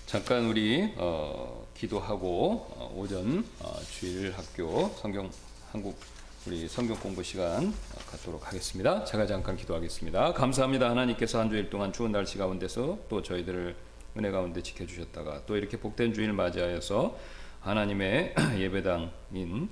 잠깐 우리 기도하고 오전 주일 학교 한국 우리 성경 공부 시간 갖도록 하겠습니다. 제가 잠깐 기도하겠습니다. 감사합니다. 하나님께서 한 주일 동안 추운 날씨 가운데서 또 저희들을 은혜 가운데 지켜주셨다가 또 이렇게 복된 주일 맞이하여서 하나님의 예배당인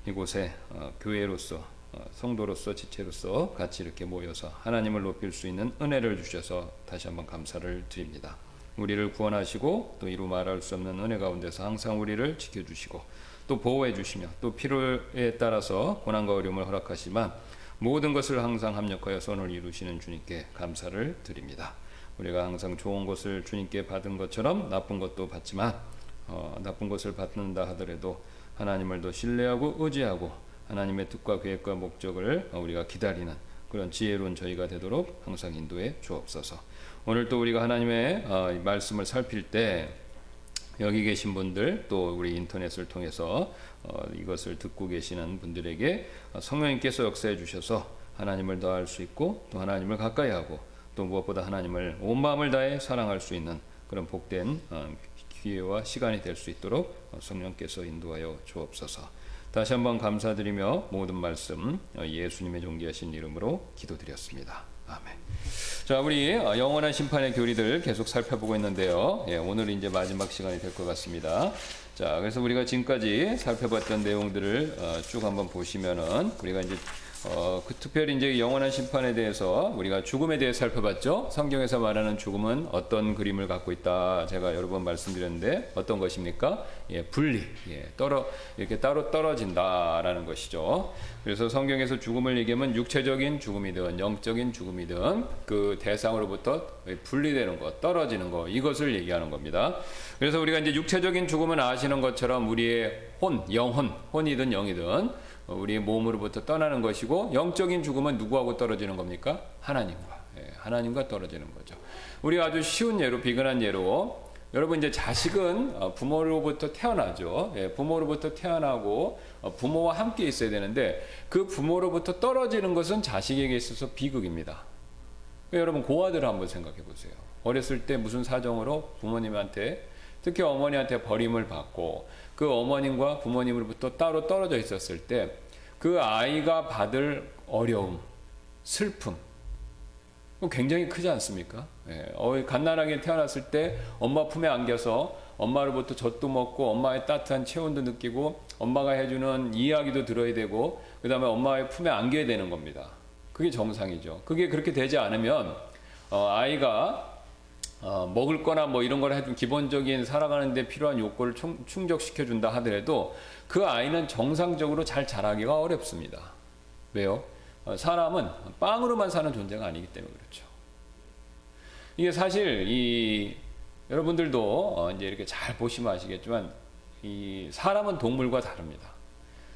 이곳에 교회로서 성도로서 지체로서 같이 이렇게 모여서 하나님을 높일 수 있는 은혜를 주셔서 다시 한번 감사를 드립니다. 우리를 구원하시고 또 이루 말할 수 없는 은혜 가운데서 항상 우리를 지켜주시고 또 보호해 주시며 또 필요에 따라서 고난과 어려움을 허락하시지만 모든 것을 항상 합력하여 선을 이루시는 주님께 감사를 드립니다. 우리가 항상 좋은 것을 주님께 받은 것처럼 나쁜 것도 받지만 나쁜 것을 받는다 하더라도 하나님을 더 신뢰하고 의지하고 하나님의 뜻과 계획과 목적을 우리가 기다리는 그런 지혜로운 저희가 되도록 항상 인도해 주옵소서. 오늘 또 우리가 하나님의 말씀을 살필 때 여기 계신 분들 또 우리 인터넷을 통해서 이것을 듣고 계시는 분들에게 성령님께서 역사해 주셔서 하나님을 더 알 수 있고 또 하나님을 가까이 하고 또 무엇보다 하나님을 온 마음을 다해 사랑할 수 있는 그런 복된 기회와 시간이 될 수 있도록 성령께서 인도하여 주옵소서. 다시 한번 감사드리며 모든 말씀 예수님의 존귀하신 이름으로 기도드렸습니다. 아멘. 자, 우리 영원한 심판의 교리들 계속 살펴보고 있는데요. 오늘은 이제 마지막 시간이 될 것 같습니다. 자, 그래서 우리가 지금까지 살펴봤던 내용들을 쭉 한번 보시면은 우리가 이제 특별히 이제 영원한 심판에 대해서 우리가 죽음에 대해 살펴봤죠. 성경에서 말하는 죽음은 어떤 그림을 갖고 있다. 제가 여러 번 말씀드렸는데 어떤 것입니까? 분리, 이렇게 따로 떨어진다라는 것이죠. 그래서 성경에서 죽음을 얘기하면 육체적인 죽음이든 영적인 죽음이든 그 대상으로부터 분리되는 것, 떨어지는 것, 이것을 얘기하는 겁니다. 그래서 우리가 이제 육체적인 죽음은 아시는 것처럼 우리의 혼이든 영이든 우리의 몸으로부터 떠나는 것이고, 영적인 죽음은 누구하고 떨어지는 겁니까? 하나님과 떨어지는 거죠. 우리가 아주 쉬운 예로, 비근한 예로, 여러분 이제 자식은 부모로부터 태어나죠. 부모로부터 태어나고 부모와 함께 있어야 되는데 그 부모로부터 떨어지는 것은 자식에게 있어서 비극입니다. 여러분 고아들을 한번 생각해 보세요. 어렸을 때 무슨 사정으로 부모님한테, 특히 어머니한테 버림을 받고 그 어머님과 부모님으로부터 따로 떨어져 있었을 때 그 아이가 받을 어려움, 슬픔 굉장히 크지 않습니까? 갓난아기 태어났을 때 엄마 품에 안겨서 엄마로부터 젖도 먹고 엄마의 따뜻한 체온도 느끼고 엄마가 해주는 이야기도 들어야 되고 그 다음에 엄마의 품에 안겨야 되는 겁니다. 그게 정상이죠. 그게 그렇게 되지 않으면 아이가 먹을 거나 뭐 이런 걸 해준 기본적인 살아가는 데 필요한 욕구를 충족시켜 준다 하더라도 그 아이는 정상적으로 잘 자라기가 어렵습니다. 왜요? 사람은 빵으로만 사는 존재가 아니기 때문에 그렇죠. 이게 사실 여러분들도 이제 이렇게 잘 보시면 아시겠지만 사람은 동물과 다릅니다.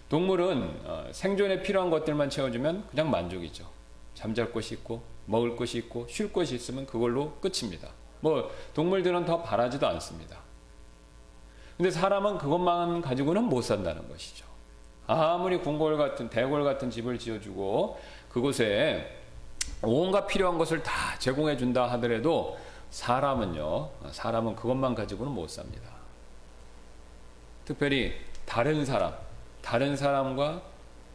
동물은 생존에 필요한 것들만 채워주면 그냥 만족이죠. 잠잘 곳이 있고 먹을 것이 있고 쉴 곳이 있으면 그걸로 끝입니다. 동물들은 더 바라지도 않습니다. 근데 사람은 그것만 가지고는 못 산다는 것이죠. 아무리 대궐 같은 집을 지어주고 그곳에 온갖 필요한 것을 다 제공해 준다 하더라도 사람은 그것만 가지고는 못 삽니다. 특별히 다른 사람과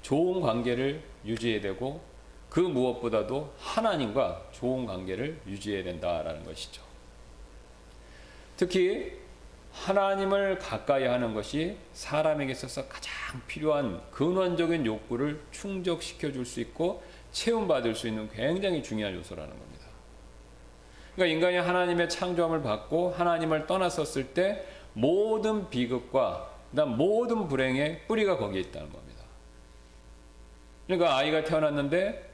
좋은 관계를 유지해야 되고 그 무엇보다도 하나님과 좋은 관계를 유지해야 된다라는 것이죠. 특히 하나님을 가까이 하는 것이 사람에게 있어서 가장 필요한 근원적인 욕구를 충족시켜 줄 수 있고 채움받을 수 있는 굉장히 중요한 요소라는 겁니다. 그러니까 인간이 하나님의 창조함을 받고 하나님을 떠났었을 때 모든 비극과 그다음 모든 불행의 뿌리가 거기에 있다는 겁니다. 그러니까 아이가 태어났는데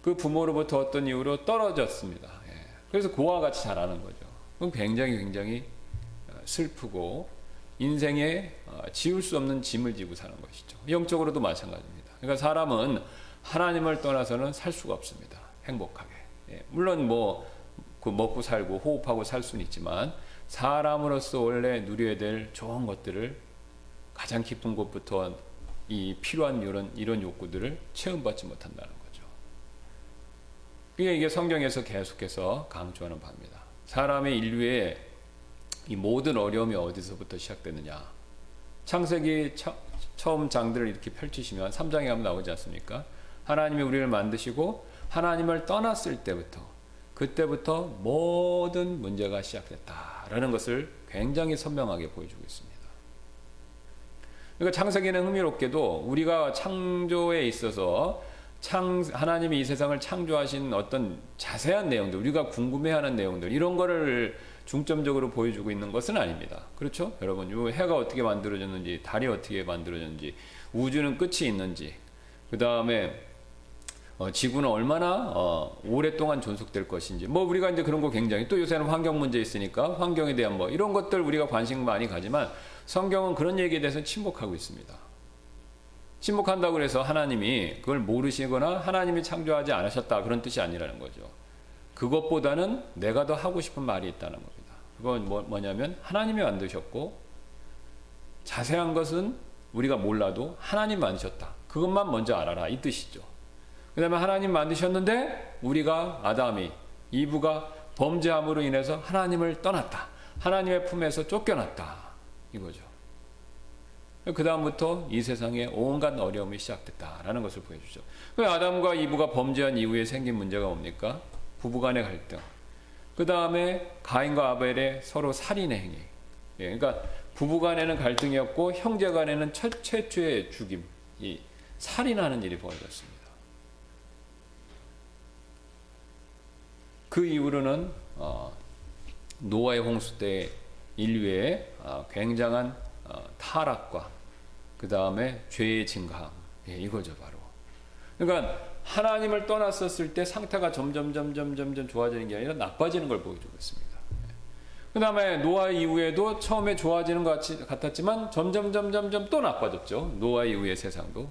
그 부모로부터 어떤 이유로 떨어졌습니다. 그래서 고아와 같이 자라는 거죠. 그건 굉장히 슬프고 인생에 지울 수 없는 짐을 지고 사는 것이죠. 영적으로도 마찬가지입니다. 그러니까 사람은 하나님을 떠나서는 살 수가 없습니다. 행복하게. 물론 먹고 살고 호흡하고 살 수는 있지만 사람으로서 원래 누려야 될 좋은 것들을 가장 깊은 곳부터 이 필요한 이런 욕구들을 체험받지 못한다는 거죠. 이게 성경에서 계속해서 강조하는 바입니다. 사람의 인류의 이 모든 어려움이 어디서부터 시작되느냐. 창세기 처음 장들을 이렇게 펼치시면 3장에 가면 나오지 않습니까? 하나님이 우리를 만드시고 하나님을 떠났을 때부터, 그때부터 모든 문제가 시작됐다라는 것을 굉장히 선명하게 보여주고 있습니다. 그러니까 창세기는 흥미롭게도 우리가 창조에 있어서 하나님이 이 세상을 창조하신 어떤 자세한 내용들, 우리가 궁금해하는 내용들, 이런 거를 중점적으로 보여주고 있는 것은 아닙니다. 그렇죠? 여러분, 이 해가 어떻게 만들어졌는지, 달이 어떻게 만들어졌는지, 우주는 끝이 있는지, 그 다음에 지구는 얼마나 오랫동안 존속될 것인지, 뭐 우리가 이제 그런 거 굉장히, 또 요새는 환경 문제 있으니까 환경에 대한 뭐 이런 것들 우리가 관심 많이 가지만, 성경은 그런 얘기에 대해서 침묵하고 있습니다. 침묵한다고 해서 하나님이 그걸 모르시거나 하나님이 창조하지 않으셨다, 그런 뜻이 아니라는 거죠. 그것보다는 내가 더 하고 싶은 말이 있다는 겁니다. 그건 뭐냐면 하나님이 만드셨고, 자세한 것은 우리가 몰라도 하나님 만드셨다, 그것만 먼저 알아라, 이 뜻이죠. 그 다음에 하나님 만드셨는데 우리가, 아담이, 이브가 범죄함으로 인해서 하나님을 떠났다, 하나님의 품에서 쫓겨났다, 이거죠. 그 다음부터 이 세상에 온갖 어려움이 시작됐다라는 것을 보여주죠. 아담과 이브가 범죄한 이후에 생긴 문제가 뭡니까? 부부간의 갈등. 그 다음에 가인과 아벨의 서로 살인의 행위. 그러니까 부부간에는 갈등이었고 형제간에는 최초의 죽임, 이 살인하는 일이 벌어졌습니다. 그 이후로는 노아의 홍수 때 인류의 굉장한 타락과 그 다음에 죄의 증가함, 이거죠 바로. 그러니까 하나님을 떠났었을 때 상태가 점점 좋아지는 게 아니라 나빠지는 걸 보여주고 있습니다. 그 다음에 노아 이후에도 처음에 좋아지는 것 같았지만 점점 또 나빠졌죠. 노아 이후의 세상도.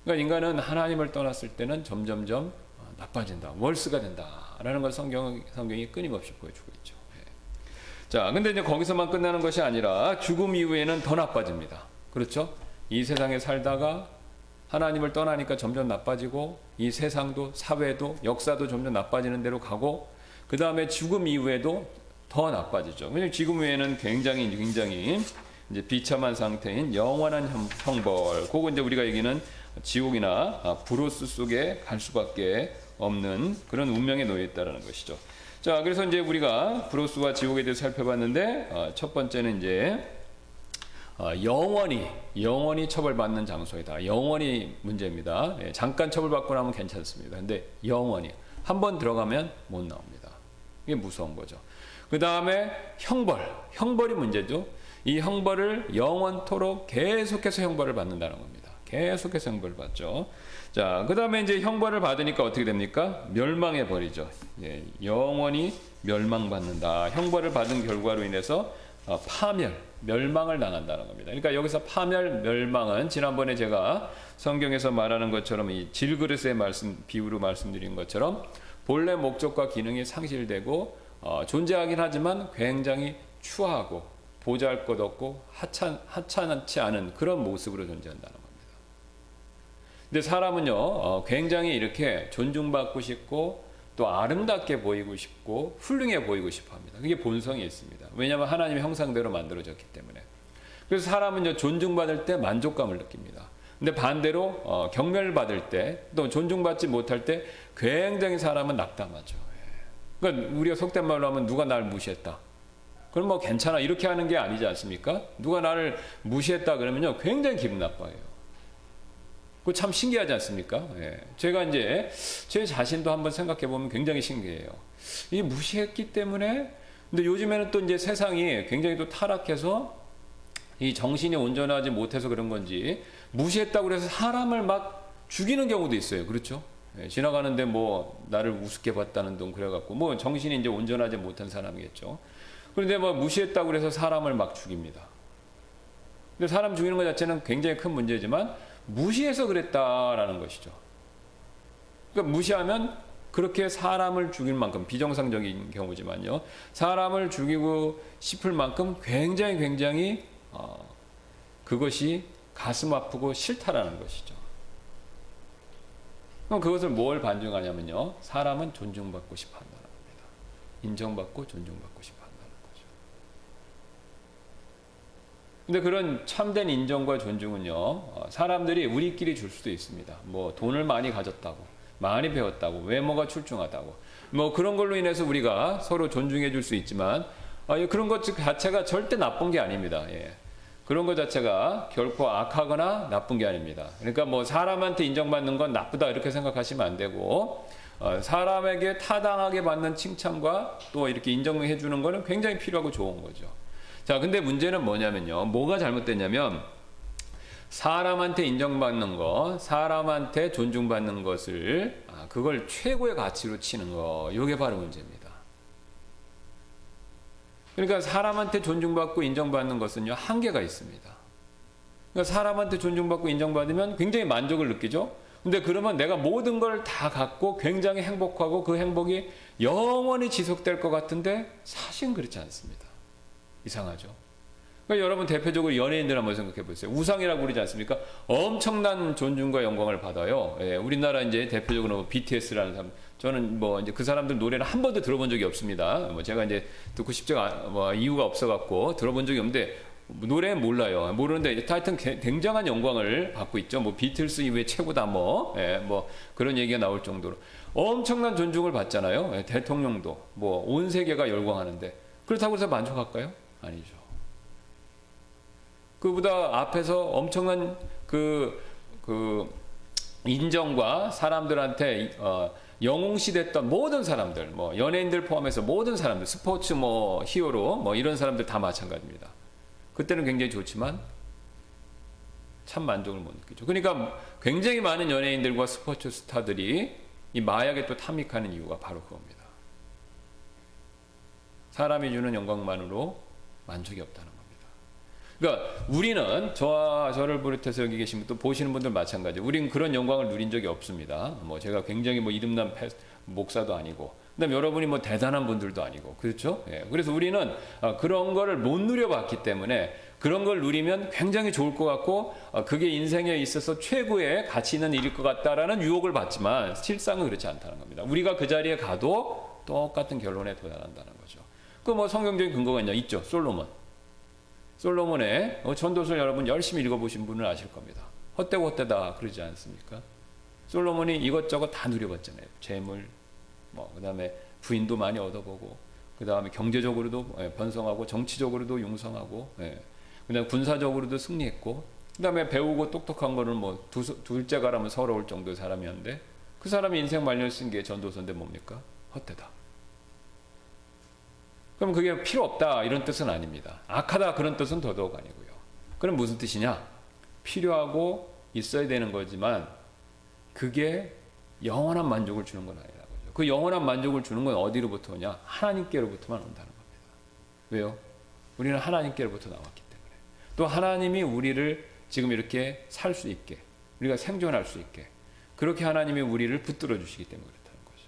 그러니까 인간은 하나님을 떠났을 때는 점점 나빠진다, 월스가 된다라는 걸 성경이 끊임없이 보여주고 있죠. 자, 근데 이제 거기서만 끝나는 것이 아니라 죽음 이후에는 더 나빠집니다. 그렇죠? 이 세상에 살다가 하나님을 떠나니까 점점 나빠지고, 이 세상도, 사회도, 역사도 점점 나빠지는 대로 가고, 그 다음에 죽음 이후에도 더 나빠지죠. 왜냐하면 죽음 이후에는 굉장히 이제 비참한 상태인 영원한 형벌, 그거 이제 우리가 얘기는 지옥이나 브로스 속에 갈 수밖에 없는 그런 운명에 놓여 있다는 것이죠. 자, 그래서 이제 우리가 브로스와 지옥에 대해서 살펴봤는데, 첫 번째는 이제 영원히 처벌받는 장소이다. 영원히 문제입니다. 잠깐 처벌받고 나면 괜찮습니다. 근데 영원히 한 번 들어가면 못 나옵니다. 이게 무서운 거죠. 그 다음에 형벌이 문제죠. 이 형벌을 영원토록 계속해서 형벌을 받는다는 겁니다. 계속해서 형벌을 받죠. 자, 그 다음에 이제 형벌을 받으니까 어떻게 됩니까? 멸망해 버리죠. 영원히 멸망받는다. 형벌을 받은 결과로 인해서 멸망을 당한다는 겁니다. 그러니까 여기서 멸망은 지난번에 제가 성경에서 말하는 것처럼 이 질그릇의 비유로 말씀드린 것처럼 본래 목적과 기능이 상실되고 존재하긴 하지만 굉장히 추하고 보잘것없고 하찮지 않은 그런 모습으로 존재한다는 겁니다. 근데 사람은요, 굉장히 이렇게 존중받고 싶고 또 아름답게 보이고 싶고 훌륭해 보이고 싶어 합니다. 그게 본성이 있습니다. 왜냐하면 하나님의 형상대로 만들어졌기 때문에. 그래서 사람은요, 존중받을 때 만족감을 느낍니다. 근데 반대로 경멸받을 때, 또 존중받지 못할 때 굉장히 사람은 낙담하죠. 그러니까 우리가 속된 말로 하면 누가 날 무시했다, 그럼 뭐 괜찮아, 이렇게 하는 게 아니지 않습니까? 누가 나를 무시했다 그러면요, 굉장히 기분 나빠요. 그거 참 신기하지 않습니까? 제가 이제 제 자신도 한번 생각해 보면 굉장히 신기해요. 이 무시했기 때문에. 근데 요즘에는 또 이제 세상이 굉장히 또 타락해서 이 정신이 온전하지 못해서 그런 건지 무시했다고 해서 사람을 막 죽이는 경우도 있어요. 그렇죠? 지나가는데 뭐 나를 우습게 봤다는 둥 그래갖고 뭐 정신이 이제 온전하지 못한 사람이겠죠. 그런데 뭐 무시했다고 해서 사람을 막 죽입니다. 근데 사람 죽이는 것 자체는 굉장히 큰 문제지만 무시해서 그랬다라는 것이죠. 그러니까 무시하면 그렇게 사람을 죽일 만큼, 비정상적인 경우지만요, 사람을 죽이고 싶을 만큼 굉장히 그것이 가슴 아프고 싫다라는 것이죠. 그럼 그것을 뭘 반증하냐면요. 사람은 존중받고 싶어 한다는 겁니다. 인정받고 존중받고 싶어 한다는 거죠. 근데 그런 참된 인정과 존중은요. 사람들이 우리끼리 줄 수도 있습니다. 뭐 돈을 많이 가졌다고, 많이 배웠다고, 외모가 출중하다고, 뭐 그런 걸로 인해서 우리가 서로 존중해 줄 수 있지만 그런 것 자체가 절대 나쁜 게 아닙니다. 예. 그런 것 자체가 결코 악하거나 나쁜 게 아닙니다. 그러니까 뭐 사람한테 인정받는 건 나쁘다 이렇게 생각하시면 안 되고 사람에게 타당하게 받는 칭찬과 또 이렇게 인정해 주는 거는 굉장히 필요하고 좋은 거죠. 자, 근데 문제는 뭐냐면요. 뭐가 잘못됐냐면 사람한테 인정받는 거, 사람한테 존중받는 것을 그걸 최고의 가치로 치는 거, 이게 바로 문제입니다. 그러니까 사람한테 존중받고 인정받는 것은요, 한계가 있습니다. 그러니까 사람한테 존중받고 인정받으면 굉장히 만족을 느끼죠. 근데 그러면 내가 모든 걸 다 갖고 굉장히 행복하고 그 행복이 영원히 지속될 것 같은데 사실은 그렇지 않습니다. 이상하죠. 그러니까 여러분 대표적으로 연예인들 한번 생각해 보세요. 우상이라고 그러지 않습니까? 엄청난 존중과 영광을 받아요. 예, 우리나라 이제 대표적으로 BTS라는 사람, 저는 뭐 이제 그 사람들 노래를 한 번도 들어본 적이 없습니다. 뭐 제가 이제 듣고 싶지 뭐 이유가 없어갖고 들어본 적이 없는데 노래 몰라요. 모르는데 하여튼 굉장한 영광을 받고 있죠. 뭐 비틀스 이후에 최고다 뭐, 예, 뭐 그런 얘기가 나올 정도로 엄청난 존중을 받잖아요. 예, 대통령도 뭐 온 세계가 열광하는데 그렇다고 해서 만족할까요? 아니죠. 그보다 앞에서 엄청난 그 인정과 사람들한테 영웅시됐던 모든 사람들, 뭐 연예인들 포함해서 모든 사람들, 스포츠 뭐 히어로 뭐 이런 사람들 다 마찬가지입니다. 그때는 굉장히 좋지만 참 만족을 못 느끼죠. 그러니까 굉장히 많은 연예인들과 스포츠 스타들이 이 마약에 또 탐닉하는 이유가 바로 그겁니다. 사람이 주는 영광만으로 만족이 없다는 겁니다. 그러니까 우리는 저와 저를 비롯해서 여기 계신 분 또 보시는 분들 마찬가지. 우리는 그런 영광을 누린 적이 없습니다. 뭐 제가 굉장히 뭐 이름난 목사도 아니고, 그다음 여러분이 뭐 대단한 분들도 아니고, 그렇죠? 예. 그래서 우리는 그런 거를 못 누려봤기 때문에 그런 걸 누리면 굉장히 좋을 것 같고 그게 인생에 있어서 최고의 가치 있는 일일 것 같다라는 유혹을 받지만 실상은 그렇지 않다는 겁니다. 우리가 그 자리에 가도 똑같은 결론에 도달한다는 거죠. 그 뭐 성경적인 근거가 있죠. 솔로몬의 전도서 여러분 열심히 읽어보신 분은 아실 겁니다. 헛되고 헛되다 그러지 않습니까? 솔로몬이 이것저것 다 누려봤잖아요. 재물, 뭐 그다음에 부인도 많이 얻어보고, 그다음에 경제적으로도 번성하고, 정치적으로도 융성하고, 그다음에 군사적으로도 승리했고, 그다음에 배우고 똑똑한 거는 뭐 둘째가라면 서러울 정도의 사람이었는데 그 사람이 인생 말년 쓴 게 전도서인데 뭡니까? 헛되다. 그럼 그게 필요 없다 이런 뜻은 아닙니다. 악하다 그런 뜻은 더더욱 아니고요. 그럼 무슨 뜻이냐? 필요하고 있어야 되는 거지만 그게 영원한 만족을 주는 건 아니라는 거죠. 그 영원한 만족을 주는 건 어디로부터 오냐? 하나님께로부터만 온다는 겁니다. 왜요? 우리는 하나님께로부터 나왔기 때문에. 또 하나님이 우리를 지금 이렇게 살 수 있게, 우리가 생존할 수 있게 그렇게 하나님이 우리를 붙들어 주시기 때문에 그렇다는 거죠.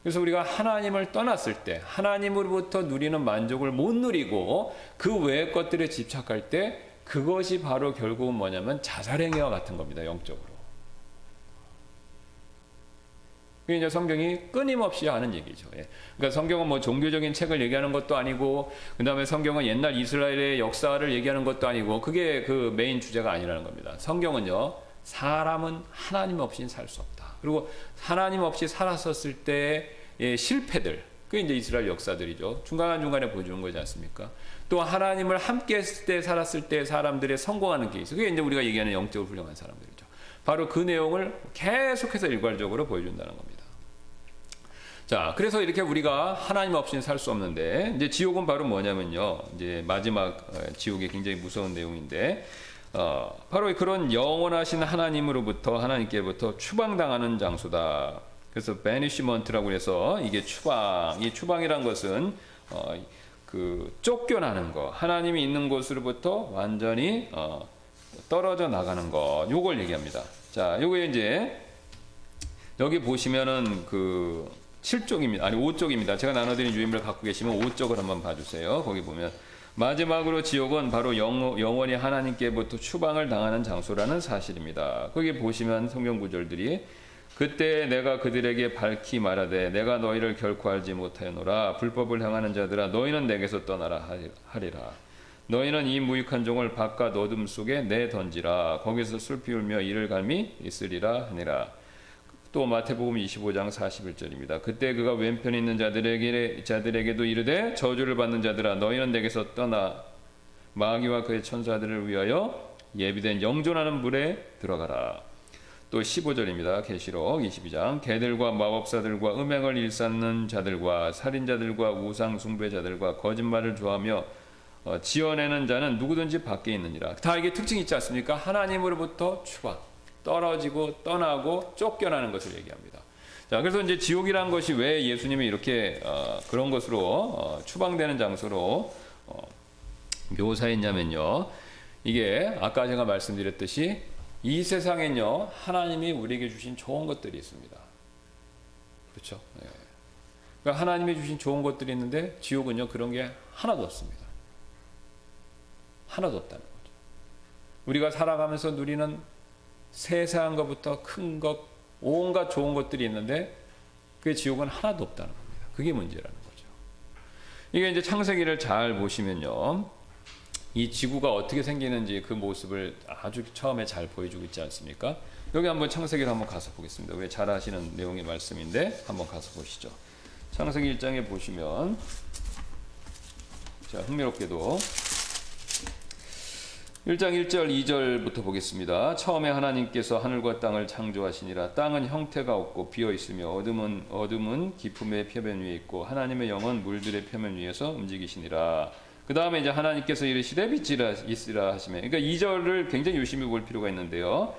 그래서 우리가 하나님을 떠났을 때 하나님으로부터 누리는 만족을 못 누리고 그 외의 것들에 집착할 때 그것이 바로 결국은 뭐냐면 자살행위와 같은 겁니다. 영적으로. 그게 이제 성경이 끊임없이 하는 얘기죠. 그러니까 성경은 뭐 종교적인 책을 얘기하는 것도 아니고, 그 다음에 성경은 옛날 이스라엘의 역사를 얘기하는 것도 아니고, 그게 그 메인 주제가 아니라는 겁니다. 성경은요, 사람은 하나님 없이는 살 수 없다. 그리고 하나님 없이 살았었을 때의 실패들, 그게 이제 이스라엘 역사들이죠. 중간중간에 보여주는 거지 않습니까? 또 하나님을 함께 했을 때 살았을 때 사람들의 성공하는 케이스, 그게 이제 우리가 얘기하는 영적으로 훌륭한 사람들이죠. 바로 그 내용을 계속해서 일괄적으로 보여준다는 겁니다. 자, 그래서 이렇게 우리가 하나님 없이는 살 수 없는데, 이제 지옥은 바로 뭐냐면요, 이제 마지막 지옥이 굉장히 무서운 내용인데, 바로 그런 영원하신 하나님으로부터, 하나님께로부터 추방당하는 장소다. 그래서 banishment라고 해서 이게 추방, 이 추방이란 것은 그 쫓겨나는 거, 하나님이 있는 곳으로부터 완전히 떨어져 나가는 거, 요걸 얘기합니다. 자, 요게 이제 여기 보시면은 그 7쪽입니다. 아니 5쪽입니다. 제가 나눠드린 유인물을 갖고 계시면 5쪽을 한번 봐주세요. 거기 보면 마지막으로 지옥은 바로 영원히 하나님께부터 추방을 당하는 장소라는 사실입니다. 거기 보시면 성경 구절들이 그때 내가 그들에게 밝히 말하되 내가 너희를 결코 알지 못하였노라. 불법을 행하는 자들아 너희는 내게서 떠나라 하리라. 너희는 이 무익한 종을 바깥 어둠 속에 내던지라. 거기서 슬피 울며 이를 갈미 있으리라 하니라. 또 마태복음 25장 41절입니다. 그때 그가 왼편에 있는 자들에게도 이르되 저주를 받는 자들아 너희는 내게서 떠나 마귀와 그의 천사들을 위하여 예비된 영존하는 물에 들어가라. 또 15절입니다. 계시록 22장 개들과 마법사들과 음행을 일삼는 자들과 살인자들과 우상 숭배자들과 거짓말을 좋아하며 지어내는 자는 누구든지 밖에 있느니라. 다 이게 특징이 있지 않습니까? 하나님으로부터 추방, 떨어지고 떠나고 쫓겨나는 것을 얘기합니다. 자, 그래서 이제 지옥이라는 것이 왜 예수님이 이렇게 그런 것으로 추방되는 장소로 묘사했냐면요. 이게 아까 제가 말씀드렸듯이 이 세상엔요 하나님이 우리에게 주신 좋은 것들이 있습니다. 그렇죠? 네. 그러니까 하나님이 주신 좋은 것들이 있는데 지옥은요 그런 게 하나도 없습니다. 하나도 없다는 거죠. 우리가 살아가면서 누리는 세세한 것부터 큰 것, 온갖 좋은 것들이 있는데 그 지옥은 하나도 없다는 겁니다. 그게 문제라는 거죠. 이게 이제 창세기를 잘 보시면요. 이 지구가 어떻게 생기는지 그 모습을 아주 처음에 잘 보여주고 있지 않습니까? 여기 한번 창세기를 한번 가서 보겠습니다. 왜 잘 아시는 내용의 말씀인데 한번 가서 보시죠. 창세기 1장에 보시면 자, 흥미롭게도 1장 1절 2절부터 보겠습니다. 처음에 하나님께서 하늘과 땅을 창조하시니라. 땅은 형태가 없고 비어 있으며 어둠은 깊음의 표면 위에 있고 하나님의 영은 물들의 표면 위에서 움직이시니라. 그 다음에 이제 하나님께서 이르시되 빛이 있으라 하시며, 그러니까 2절을 굉장히 유심히 볼 필요가 있는데요.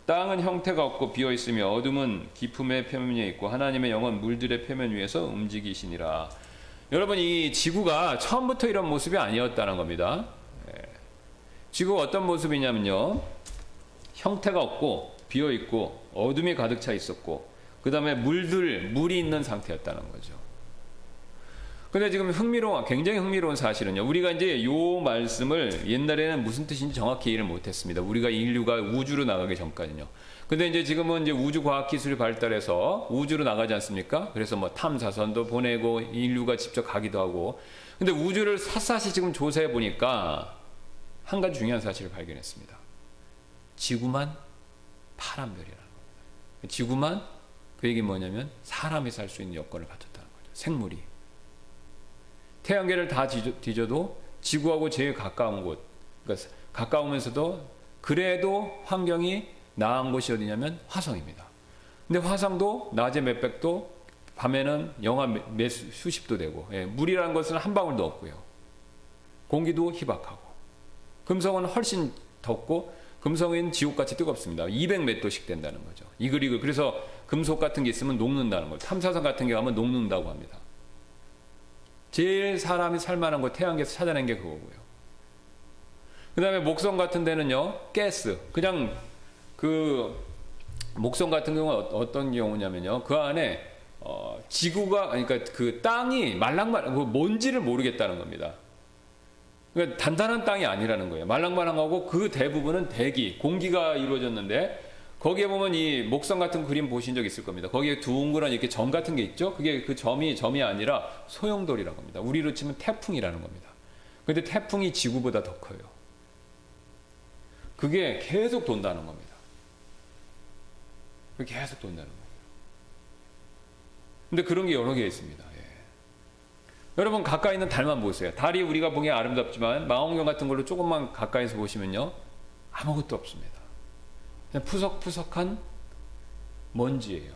땅은 형태가 없고 비어 있으며 어둠은 깊음의 표면 위에 있고 하나님의 영은 물들의 표면 위에서 움직이시니라. 여러분, 이 지구가 처음부터 이런 모습이 아니었다는 겁니다. 지구가 어떤 모습이냐면요, 형태가 없고 비어 있고 어둠이 가득 차 있었고 그 다음에 물이 있는 상태였다는 거죠. 근데 지금 굉장히 흥미로운 사실은요, 우리가 이제 요 말씀을 옛날에는 무슨 뜻인지 정확히 이해를 못했습니다. 우리가 인류가 우주로 나가기 전까지는요. 근데 이제 지금은 이제 우주 과학 기술이 발달해서 우주로 나가지 않습니까? 그래서 뭐 탐사선도 보내고 인류가 직접 가기도 하고. 근데 우주를 샅샅이 지금 조사해 보니까 한 가지 중요한 사실을 발견했습니다. 지구만 파란 별이라는 겁니다. 지구만, 그 얘기는 뭐냐면 사람이 살 수 있는 여건을 갖췄다는 거죠. 생물이. 태양계를 다 뒤져도 지구하고 제일 가까운 곳, 그러니까 가까우면서도 그래도 환경이 나은 곳이 어디냐면 화성입니다. 근데 화성도 낮에 몇백 도, 밤에는 영하 수십 도 되고, 물이라는 것은 한 방울도 없고요. 공기도 희박하고. 금성은 훨씬 덥고 금성은 지옥같이 뜨겁습니다. 200 몇 도씩 된다는 거죠. 이글이글. 그래서 금속 같은 게 있으면 녹는다는 거죠. 탐사선 같은 게 가면 녹는다고 합니다. 제일 사람이 살만한 거 태양계에서 찾아낸 게 그거고요. 그 다음에 목성 같은 데는요, 가스. 그냥 그 목성 같은 경우는 어떤 경우냐면요, 그 안에 지구가, 그러니까 그 땅이 뭔지를 모르겠다는 겁니다. 그러니까 단단한 땅이 아니라는 거예요. 말랑말랑하고 그 대부분은 대기, 공기가 이루어졌는데 거기에 보면 이 목성 같은 그림 보신 적 있을 겁니다. 거기에 둥그런 이렇게 점 같은 게 있죠. 그게 그 점이 아니라 소용돌이라고 합니다. 우리로 치면 태풍이라는 겁니다. 근데 태풍이 지구보다 더 커요. 그게 계속 돈다는 겁니다. 그게 계속 돈다는 거예요. 근데 그런 게 여러 개 있습니다. 여러분, 가까이 있는 달만 보세요. 달이 우리가 보기에 아름답지만 망원경 같은 걸로 조금만 가까이서 보시면요, 아무것도 없습니다. 그냥 푸석푸석한 먼지예요.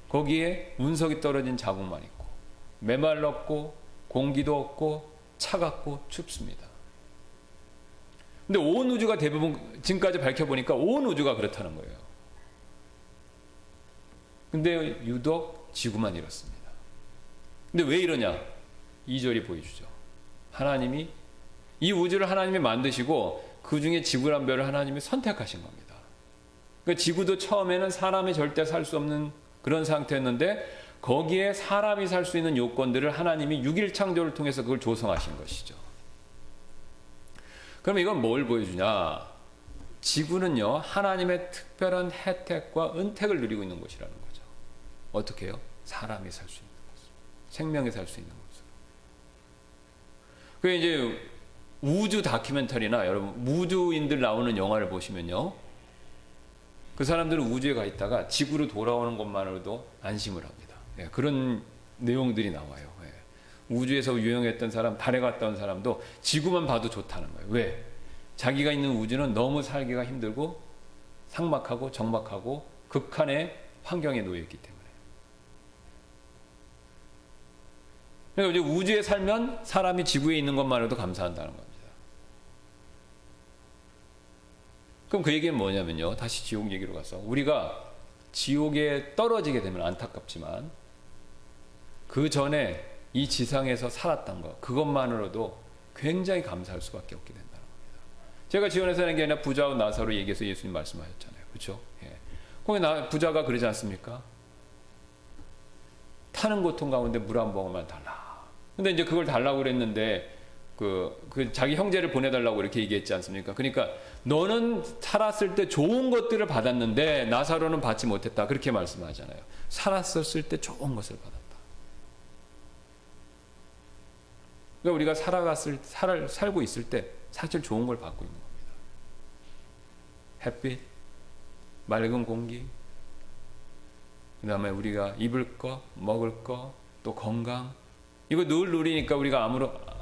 거기에 운석이 떨어진 자국만 있고 메말랐고 공기도 없고 차갑고 춥습니다. 근데 온 우주가 대부분 지금까지 밝혀보니까 온 우주가 그렇다는 거예요. 근데 유독 지구만 이렇습니다. 근데 왜 이러냐? 2절이 보여주죠. 하나님이 이 우주를 하나님이 만드시고 그 중에 지구란 별을 하나님이 선택하신 겁니다. 그러니까 지구도 처음에는 사람이 절대 살 수 없는 그런 상태였는데 거기에 사람이 살 수 있는 요건들을 하나님이 6일 창조를 통해서 그걸 조성하신 것이죠. 그럼 이건 뭘 보여주냐? 지구는요, 하나님의 특별한 혜택과 은택을 누리고 있는 곳이라는 거죠. 어떻게 해요? 사람이 살 수 있는 곳, 생명이 살 수 있는 곳. 그 이제 우주 다큐멘터리나 여러분 우주인들 나오는 영화를 보시면요, 그 사람들은 우주에 가 있다가 지구로 돌아오는 것만으로도 안심을 합니다. 예, 그런 내용들이 나와요. 예. 우주에서 유명했던 사람, 달에 갔다 온 사람도 지구만 봐도 좋다는 거예요. 왜? 자기가 있는 우주는 너무 살기가 힘들고 삭막하고 적막하고 극한의 환경에 놓여 있기 때문에. 그러니까 이제 우주에 살면 사람이 지구에 있는 것만으로도 감사한다는 겁니다. 그럼 그 얘기는 뭐냐면요, 다시 지옥 얘기로 가서 우리가 지옥에 떨어지게 되면 안타깝지만 그 전에 이 지상에서 살았던 것, 그것만으로도 굉장히 감사할 수밖에 없게 된다는 겁니다. 제가 지원에서 하는 게 아니라 부자와 나사로 얘기해서 예수님 말씀하셨잖아요. 그렇죠? 예. 거기 부자가 그러지 않습니까? 타는 고통 가운데 물 한 모금만 달라. 근데 이제 그걸 달라고 그랬는데 그 자기 형제를 보내달라고 이렇게 얘기했지 않습니까? 그러니까 너는 살았을 때 좋은 것들을 받았는데 나사로는 받지 못했다. 그렇게 말씀하잖아요. 살았을 때 좋은 것을 받았다. 그러니까 우리가 살고 있을 때 사실 좋은 걸 받고 있는 겁니다. 햇빛, 맑은 공기, 그 다음에 우리가 입을 거, 먹을 거, 또 건강, 이거 늘 누리니까 우리가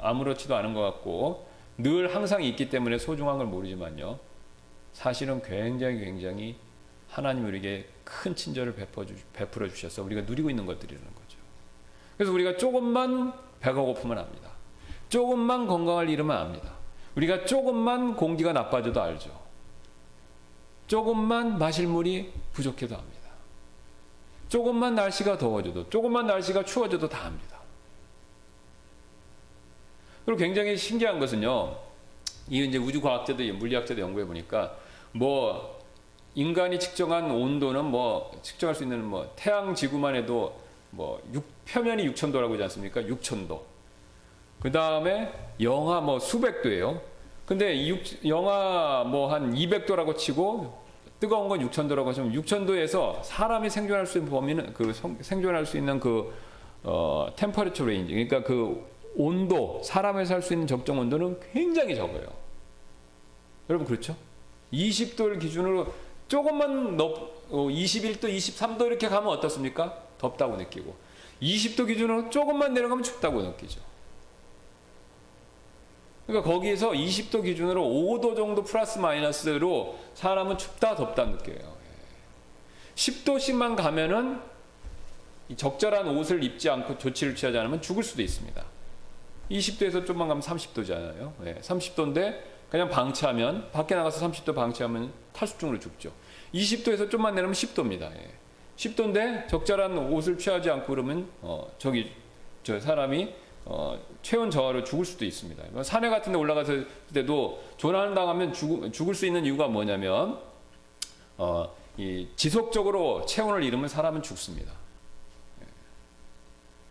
아무렇지도 않은 것 같고 늘 항상 있기 때문에 소중한 걸 모르지만요, 사실은 굉장히 하나님 우리에게 큰 친절을 베풀어 주셔서 우리가 누리고 있는 것들이라는 거죠. 그래서 우리가 조금만 배가 고프면 압니다. 조금만 건강을 잃으면 압니다. 우리가 조금만 공기가 나빠져도 알죠. 조금만 마실 물이 부족해도 압니다. 조금만 날씨가 더워져도, 조금만 날씨가 추워져도 다 압니다. 그리고 굉장히 신기한 것은요, 이 이제 우주 과학자도 물리학자도 연구해 보니까 뭐 인간이 측정한 온도는 뭐 측정할 수 있는 뭐 태양 지구만 해도 뭐 표면이 6,000도라고 하지 않습니까? 6,000도. 그 다음에 영하 뭐 수백 도예요. 근데 영하 뭐 한 200도라고 치고 뜨거운 건 6,000도라고 하시면 6,000도에서 사람이 생존할 수 있는 범위는 생존할 수 있는 템퍼리처 레인지, 그러니까 그 온도, 사람이 살 수 있는 적정 온도는 굉장히 적어요. 여러분 그렇죠? 20도를 기준으로 조금만 21도, 23도 이렇게 가면 어떻습니까? 덥다고 느끼고 20도 기준으로 조금만 내려가면 춥다고 느끼죠. 그러니까 거기에서 20도 기준으로 5도 정도 플러스 마이너스로 사람은 춥다 덥다 느껴요. 10도씩만 가면은 적절한 옷을 입지 않고 조치를 취하지 않으면 죽을 수도 있습니다. 20도에서 좀만 가면 30도잖아요. 30도인데 그냥 방치하면, 밖에 나가서 30도 방치하면 탈수증으로 죽죠. 20도에서 좀만 내려면 10도입니다. 10도인데 적절한 옷을 취하지 않고 그러면 저 사람이 체온 저하로 죽을 수도 있습니다. 산에 같은 데 올라갔을 때도 조난을 당하면 죽을 수 있는 이유가 뭐냐면 이 지속적으로 체온을 잃으면 사람은 죽습니다.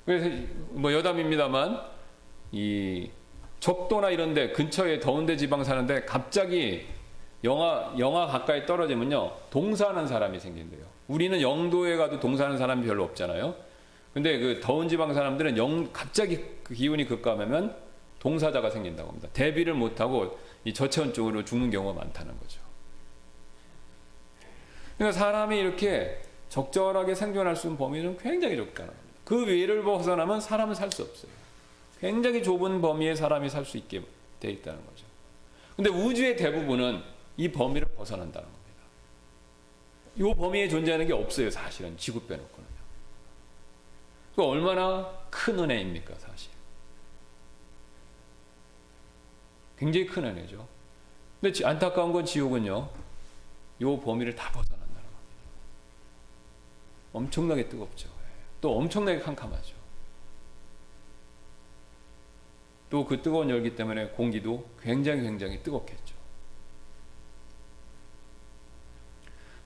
그래서 뭐 여담입니다만 이 적도나 이런 데 근처에 더운데 지방 사는데 갑자기 영하 가까이 떨어지면요, 동사하는 사람이 생긴대요. 우리는 0도에 가도 동사하는 사람이 별로 없잖아요. 근데 그 더운 지방 사람들은 갑자기 그 기온이 급감하면 동사자가 생긴다고 합니다. 대비를 못하고 이 저체온 쪽으로 죽는 경우가 많다는 거죠. 그러니까 사람이 이렇게 적절하게 생존할 수 있는 범위는 굉장히 적다는 겁니다. 그 위를 벗어나면 사람은 살 수 없어요. 굉장히 좁은 범위에 사람이 살 수 있게 돼 있다는 거죠. 근데 우주의 대부분은 이 범위를 벗어난다는 겁니다. 이 범위에 존재하는 게 없어요, 사실은. 지구 빼놓고는요. 그 얼마나 큰 은혜입니까, 사실. 굉장히 큰 은혜죠. 근데 안타까운 건 지옥은요, 이 범위를 다 벗어난다는 겁니다. 엄청나게 뜨겁죠. 또 엄청나게 캄캄하죠. 또 그 뜨거운 열기 때문에 공기도 굉장히 뜨겁겠죠.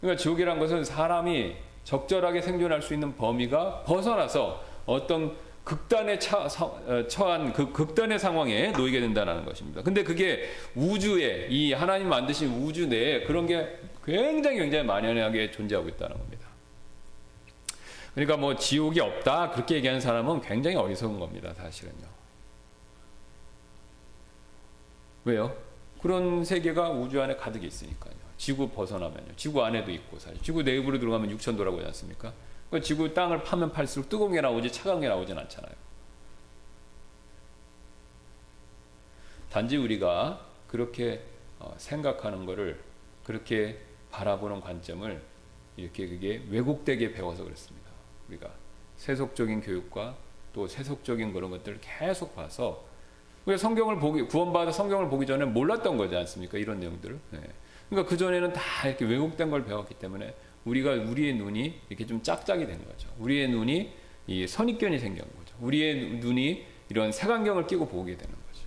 그러니까 지옥이란 것은 사람이 적절하게 생존할 수 있는 범위가 벗어나서 어떤 극단에 처한 그 극단의 상황에 놓이게 된다는 것입니다. 근데 그게 우주에, 이 하나님 만드신 우주 내에 그런 게 굉장히 만연하게 존재하고 있다는 겁니다. 그러니까 뭐 지옥이 없다 그렇게 얘기하는 사람은 굉장히 어리석은 겁니다. 사실은요. 왜요? 그런 세계가 우주 안에 가득 있으니까요. 지구 벗어나면요. 지구 안에도 있고 사실 지구 내부로 들어가면 육천도라고 하지 않습니까? 그러니까 지구 땅을 파면 팔수록 뜨거운 게 나오지 차가운 게 나오진 않잖아요. 단지 우리가 그렇게 생각하는 거를, 그렇게 바라보는 관점을 이렇게 그게 왜곡되게 배워서 그렇습니다. 우리가 세속적인 교육과 또 세속적인 그런 것들을 계속 봐서, 우리가 성경을 구원받아 성경을 보기 전에 몰랐던 거지 않습니까? 이런 내용들을. 네. 그러니까 그 전에는 다 이렇게 왜곡된 걸 배웠기 때문에 우리의 눈이 이렇게 좀 짝짝이 된 거죠. 우리의 눈이 이 선입견이 생긴 거죠. 우리의 눈이 이런 색안경을 끼고 보게 되는 거죠.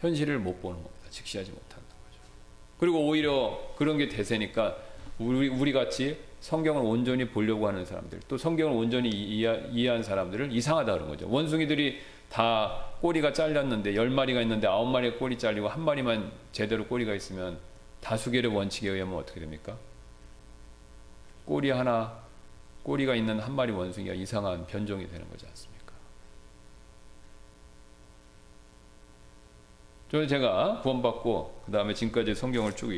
현실을 못 보는 겁니다. 직시하지 못하는 거죠. 그리고 오히려 그런 게 대세니까 우리 같이 성경을 온전히 보려고 하는 사람들, 또 성경을 온전히 이해한 사람들을 이상하다 그런 거죠. 원숭이들이 다 꼬리가 잘렸는데 10마리가 있는데 9마리가 꼬리 잘리고 1마리만 제대로 꼬리가 있으면 다수결의 원칙에 의하면 어떻게 됩니까? 꼬리가 있는 1마리 원숭이가 이상한 변종이 되는 거지 않습니까? 저는 제가 구원받고 그 다음에 지금까지 성경을 쭉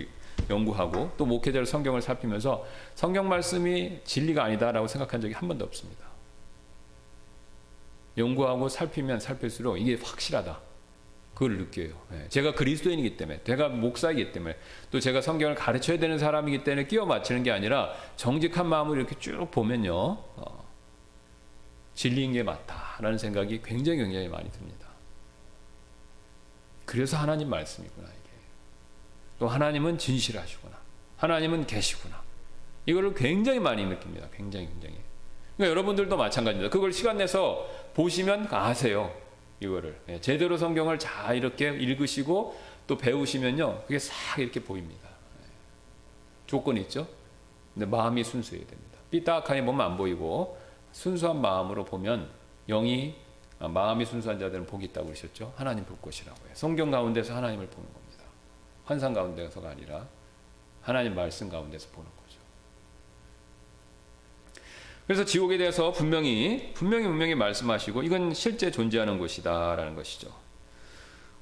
연구하고 또 목회자로 성경을 살피면서 성경 말씀이 진리가 아니다라고 생각한 적이 한 번도 없습니다. 연구하고 살피면 살필수록 이게 확실하다. 그걸 느껴요. 제가 그리스도인이기 때문에, 제가 목사이기 때문에, 또 제가 성경을 가르쳐야 되는 사람이기 때문에 끼워 맞추는 게 아니라 정직한 마음으로 이렇게 쭉 보면요, 진리인 게 맞다라는 생각이 굉장히 많이 듭니다. 그래서 하나님 말씀이구나 이게. 또 하나님은 진실하시구나. 하나님은 계시구나. 이거를 굉장히 많이 느낍니다. 굉장히. 그러니까 여러분들도 마찬가지입니다. 그걸 시간 내서 보시면 아세요. 이거를 제대로 성경을 잘 이렇게 읽으시고 또 배우시면요, 그게 싹 이렇게 보입니다. 조건이 있죠. 근데 마음이 순수해야 됩니다. 삐딱하게 보면 안 보이고 순수한 마음으로 보면 마음이 순수한 자들은 복이 있다고 그러셨죠. 하나님 볼 것이라고 해요. 성경 가운데서 하나님을 보는 겁니다. 환상 가운데서가 아니라 하나님 말씀 가운데서 보는 거죠. 그래서 지옥에 대해서 분명히 말씀하시고 이건 실제 존재하는 곳이다라는 것이죠.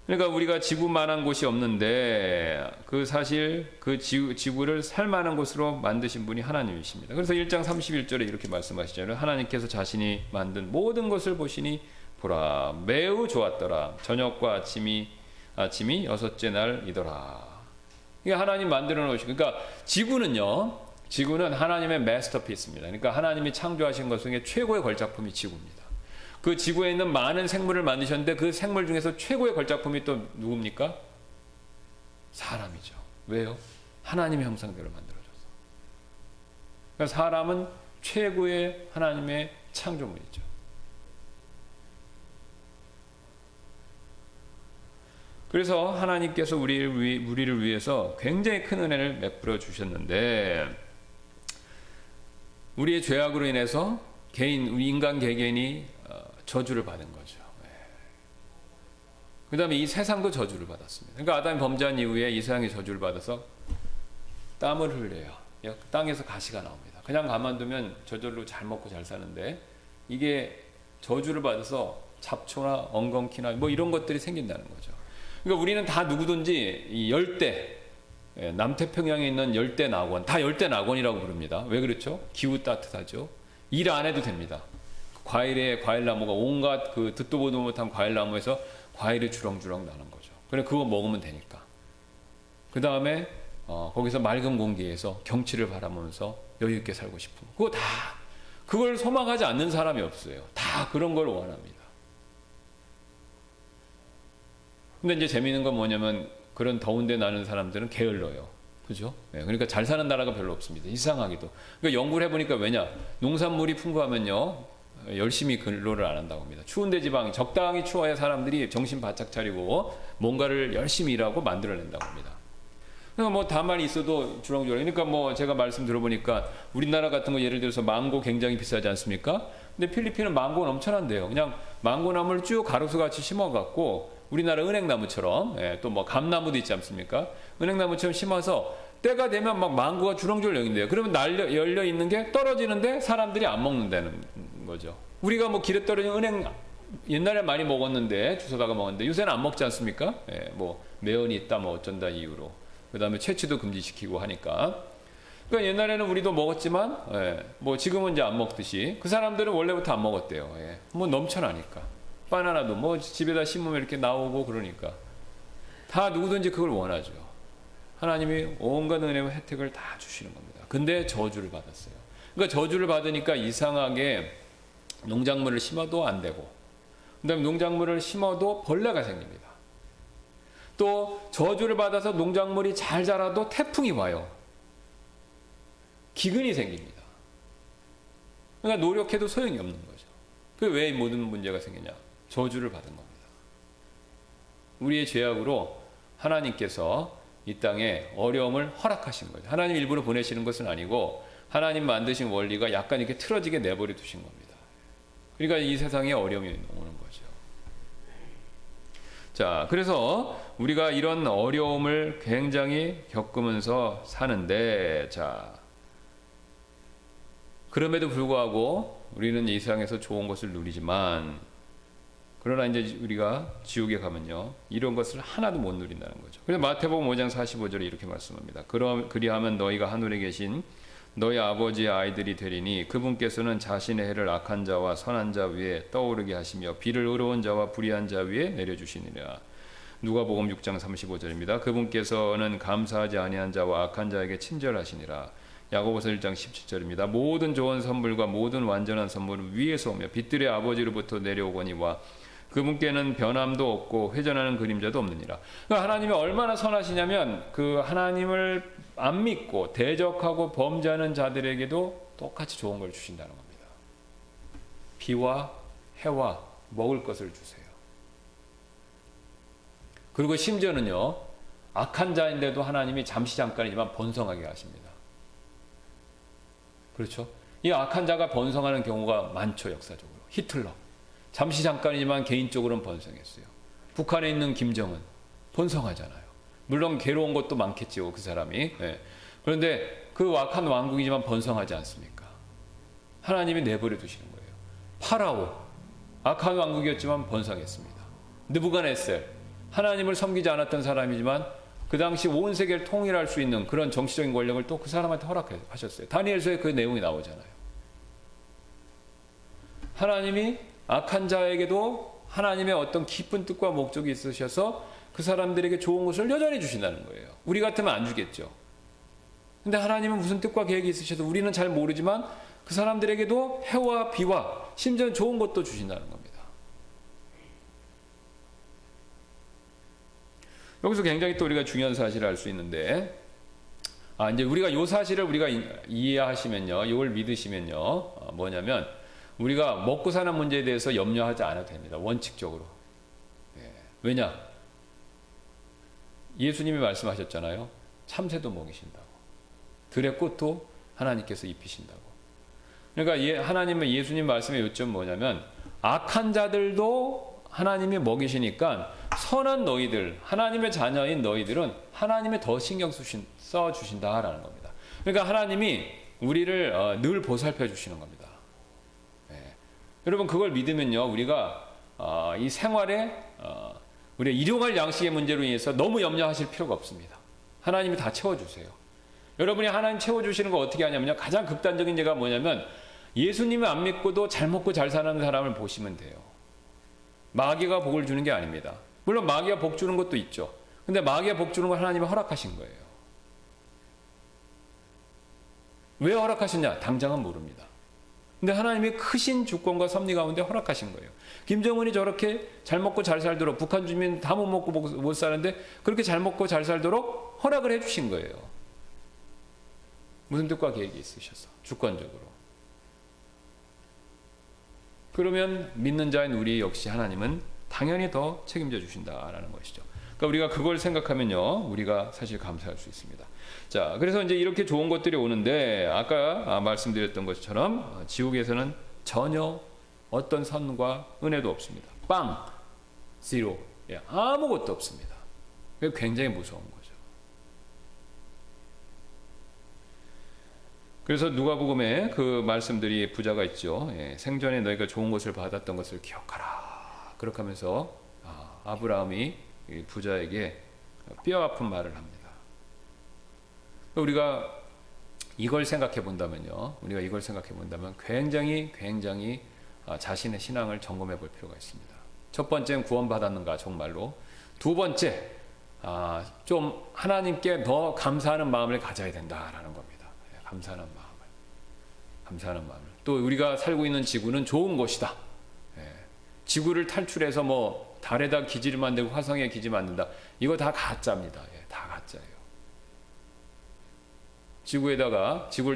그러니까 우리가 지구만한 곳이 없는데 사실 그 지구를 살만한 곳으로 만드신 분이 하나님이십니다. 그래서 1장 31절에 이렇게 말씀하시잖아요. 하나님께서 자신이 만든 모든 것을 보시니 보라 매우 좋았더라. 저녁과 아침이 여섯째 날이더라. 이게 하나님 만들어 놓으신, 그러니까 지구는 하나님의 마스터피스입니다. 그러니까 하나님이 창조하신 것 중에 최고의 걸작품이 지구입니다. 그 지구에 있는 많은 생물을 만드셨는데 그 생물 중에서 최고의 걸작품이 또 누굽니까? 사람이죠. 왜요? 하나님의 형상대로 만들어져서. 그러니까 사람은 최고의 하나님의 창조물이죠. 그래서 하나님께서 우리를 위해서 굉장히 큰 은혜를 베풀어 주셨는데, 우리의 죄악으로 인해서 인간 개개인이 저주를 받은 거죠. 그 다음에 이 세상도 저주를 받았습니다. 그러니까 아담이 범죄한 이후에 이 세상이 저주를 받아서 땀을 흘려요. 땅에서 가시가 나옵니다. 그냥 가만두면 저절로 잘 먹고 잘 사는데 이게 저주를 받아서 잡초나 엉겅퀴나 뭐 이런 것들이 생긴다는 거죠. 그러니까 우리는 다 누구든지 이 열대, 남태평양에 있는 열대 낙원, 다 열대 낙원이라고 부릅니다. 왜 그렇죠? 기후 따뜻하죠. 일 안 해도 됩니다. 과일나무가 온갖 그 듣도 보도 못한 과일나무에서 과일이 주렁주렁 나는 거죠. 그래 그거 먹으면 되니까. 그 다음에 거기서 맑은 공기에서 경치를 바라보면서 여유 있게 살고 싶은. 그걸 소망하지 않는 사람이 없어요. 다 그런 걸 원합니다. 근데 이제 재미있는 건 뭐냐면 그런 더운데 나는 사람들은 게을러요. 그죠? 그러니까 잘 사는 나라가 별로 없습니다. 이상하기도. 그러니까 연구를 해보니까 왜냐? 농산물이 풍부하면요, 열심히 근로를 안 한다고 합니다. 추운데 지방, 적당히 추워야 사람들이 정신 바짝 차리고 뭔가를 열심히 일하고 만들어낸다고 합니다. 그러니까 뭐 다만 있어도 주렁주렁. 그러니까 뭐 제가 말씀 들어보니까 우리나라 같은 거 예를 들어서 망고 굉장히 비싸지 않습니까? 근데 필리핀은 망고는 엄청난데요. 그냥 망고나무를 쭉 가로수같이 심어갖고 우리나라 은행나무처럼, 또 뭐 감나무도 있지 않습니까? 은행나무처럼 심어서 때가 되면 막 망고가 주렁주렁 열린대요. 그러면 열려 있는 게 떨어지는데 사람들이 안 먹는다는 거죠. 우리가 뭐 길에 떨어진 은행 옛날에 많이 먹었는데 주워다가 먹었는데 요새는 안 먹지 않습니까? 뭐 매연이 있다 뭐 어쩐다 이유로. 그다음에 채취도 금지시키고 하니까. 그러니까 옛날에는 우리도 먹었지만 뭐 지금은 이제 안 먹듯이 그 사람들은 원래부터 안 먹었대요. 뭐 넘쳐나니까. 바나나도 뭐 집에다 심으면 이렇게 나오고 그러니까 다 누구든지 그걸 원하죠. 하나님이 온갖 은혜와 혜택을 다 주시는 겁니다. 근데 저주를 받았어요. 그러니까 저주를 받으니까 이상하게 농작물을 심어도 안 되고 그다음에 농작물을 심어도 벌레가 생깁니다. 또 저주를 받아서 농작물이 잘 자라도 태풍이 와요. 기근이 생깁니다. 그러니까 노력해도 소용이 없는 거죠. 그 왜 모든 문제가 생기냐? 저주를 받은 겁니다. 우리의 죄악으로 하나님께서 이 땅에 어려움을 허락하신 거죠. 하나님 일부러 보내시는 것은 아니고 하나님 만드신 원리가 약간 이렇게 틀어지게 내버려 두신 겁니다. 그러니까 이 세상에 어려움이 오는 거죠. 자, 그래서 우리가 이런 어려움을 굉장히 겪으면서 사는데, 자, 그럼에도 불구하고 우리는 이 세상에서 좋은 것을 누리지만, 그러나 이제 우리가 지옥에 가면요, 이런 것을 하나도 못 누린다는 거죠. 그래서 마태복음 5장 45절에 이렇게 말씀합니다. 그리하면 너희가 하늘에 계신 너희 아버지의 아이들이 되리니 그분께서는 자신의 해를 악한 자와 선한 자 위에 떠오르게 하시며 비를 의로운 자와 불의한 자 위에 내려주시니라. 누가복음 6장 35절입니다. 그분께서는 감사하지 아니한 자와 악한 자에게 친절하시니라. 야고보서 1장 17절입니다. 모든 좋은 선물과 모든 완전한 선물은 위에서 오며 빛들의 아버지로부터 내려오거니와 그분께는 변함도 없고 회전하는 그림자도 없느니라. 그러니까 하나님이 얼마나 선하시냐면 그 하나님을 안 믿고 대적하고 범죄하는 자들에게도 똑같이 좋은 걸 주신다는 겁니다. 비와 해와 먹을 것을 주세요. 그리고 심지어는요, 악한 자인데도 하나님이 잠시 잠깐이지만 번성하게 하십니다. 그렇죠? 이 악한 자가 번성하는 경우가 많죠, 역사적으로. 히틀러. 잠시 잠깐이지만 개인적으로는 번성했어요. 북한에 있는 김정은. 번성하잖아요. 물론 괴로운 것도 많겠지요, 그 사람이. 그런데 그 악한 왕국이지만 번성하지 않습니까? 하나님이 내버려 두시는 거예요. 파라오. 악한 왕국이었지만 번성했습니다. 느부갓네살. 하나님을 섬기지 않았던 사람이지만 그 당시 온 세계를 통일할 수 있는 그런 정치적인 권력을 또 그 사람한테 허락하셨어요. 다니엘서에 그 내용이 나오잖아요. 하나님이 악한 자에게도 하나님의 어떤 깊은 뜻과 목적이 있으셔서 그 사람들에게 좋은 것을 여전히 주신다는 거예요. 우리 같으면 안 주겠죠. 근데 하나님은 무슨 뜻과 계획이 있으셔서 우리는 잘 모르지만 그 사람들에게도 해와 비와 심지어 좋은 것도 주신다는 겁니다. 여기서 굉장히 또 우리가 중요한 사실을 알 수 있는데, 이제 우리가 요 사실을 우리가 이해하시면요, 이걸 믿으시면요, 뭐냐면 우리가 먹고 사는 문제에 대해서 염려하지 않아도 됩니다. 원칙적으로. 왜냐? 예수님이 말씀하셨잖아요. 참새도 먹이신다고. 들의 꽃도 하나님께서 입히신다고. 그러니까 하나님은 예수님 말씀의 요점은 뭐냐면 악한 자들도 하나님이 먹이시니까 선한 너희들, 하나님의 자녀인 너희들은 하나님이 더 신경 써주신다라는 겁니다. 그러니까 하나님이 우리를 늘 보살펴 주시는 겁니다. 여러분 그걸 믿으면요, 우리가 이 생활에 우리가 일용할 양식의 문제로 인해서 너무 염려하실 필요가 없습니다. 하나님이 다 채워주세요. 여러분이 하나님 채워주시는 거 어떻게 하냐면요, 가장 극단적인 예가 뭐냐면 예수님을 안 믿고도 잘 먹고 잘 사는 사람을 보시면 돼요. 마귀가 복을 주는 게 아닙니다. 물론 마귀가 복 주는 것도 있죠. 근데 마귀가 복 주는 걸 하나님이 허락하신 거예요. 왜 허락하셨냐? 당장은 모릅니다. 근데 하나님이 크신 주권과 섭리 가운데 허락하신 거예요. 김정은이 저렇게 잘 먹고 잘 살도록, 북한 주민 다 못 먹고 못 사는데 그렇게 잘 먹고 잘 살도록 허락을 해주신 거예요. 무슨 뜻과 계획이 있으셔서 주권적으로. 그러면 믿는 자인 우리 역시 하나님은 당연히 더 책임져 주신다라는 것이죠. 그러니까 우리가 그걸 생각하면요, 우리가 사실 감사할 수 있습니다. 자, 그래서 이제 이렇게 좋은 것들이 오는데 아까 말씀드렸던 것처럼 지옥에서는 전혀 어떤 선과 은혜도 없습니다. 빵, zero, 아무것도 없습니다. 굉장히 무서운 거죠. 그래서 누가복음에 그 말씀들이 부자가 있죠. 생전에 너희가 좋은 것을 받았던 것을 기억하라. 그렇게 하면서 아브라함이 부자에게 뼈 아픈 말을 합니다. 우리가 이걸 생각해 본다면요. 굉장히 자신의 신앙을 점검해 볼 필요가 있습니다. 첫 번째는 구원받았는가 정말로. 두 번째, 좀 하나님께 더 감사하는 마음을 가져야 된다라는 겁니다. 감사하는 마음을. 또 우리가 살고 있는 지구는 좋은 곳이다. 지구를 탈출해서 뭐 달에다 기지를 만들고 화성에 기지 만든다. 이거 다 가짜입니다. 다 가짜예요. 지구를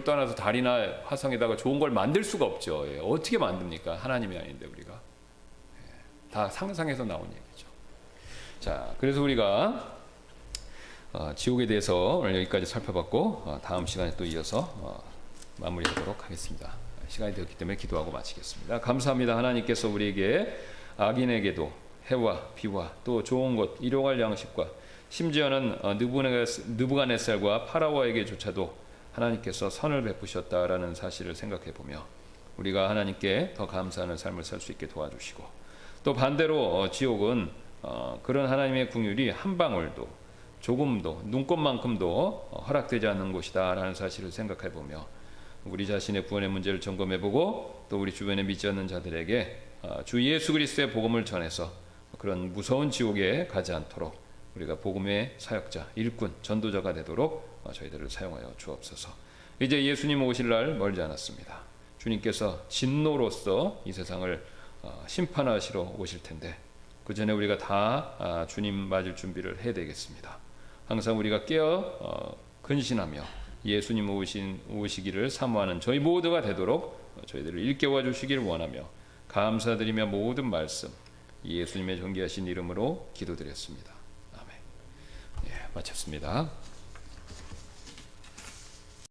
떠나서 달이나 화성에다가 좋은 걸 만들 수가 없죠. 어떻게 만듭니까? 하나님이 아닌데 우리가. 다 상상해서 나온 얘기죠. 자, 그래서 우리가 지옥에 대해서 오늘 여기까지 살펴봤고 다음 시간에 또 이어서 마무리하도록 하겠습니다. 시간이 되었기 때문에 기도하고 마치겠습니다. 감사합니다. 하나님께서 우리에게 악인에게도 해와 비와 또 좋은 것, 일용할 양식과 심지어는 느부갓네살과 파라오에게조차도 하나님께서 선을 베푸셨다라는 사실을 생각해 보며 우리가 하나님께 더 감사하는 삶을 살 수 있게 도와주시고 또 반대로 지옥은 그런 하나님의 긍휼이 한 방울도 조금도 눈꼽만큼도 허락되지 않는 곳이다라는 사실을 생각해 보며 우리 자신의 구원의 문제를 점검해 보고 또 우리 주변에 믿지 않는 자들에게 주 예수 그리스도의 복음을 전해서 그런 무서운 지옥에 가지 않도록 우리가 복음의 사역자, 일꾼, 전도자가 되도록 저희들을 사용하여 주옵소서. 이제 예수님 오실 날 멀지 않았습니다. 주님께서 진노로서 이 세상을 심판하시러 오실 텐데 그 전에 우리가 다 주님 맞을 준비를 해야 되겠습니다. 항상 우리가 깨어 근신하며 예수님 오시기를 사모하는 저희 모두가 되도록 저희들을 일깨워 주시기를 원하며 감사드리며 모든 말씀 예수님의 존귀하신 이름으로 기도드렸습니다. 아멘. 마쳤습니다.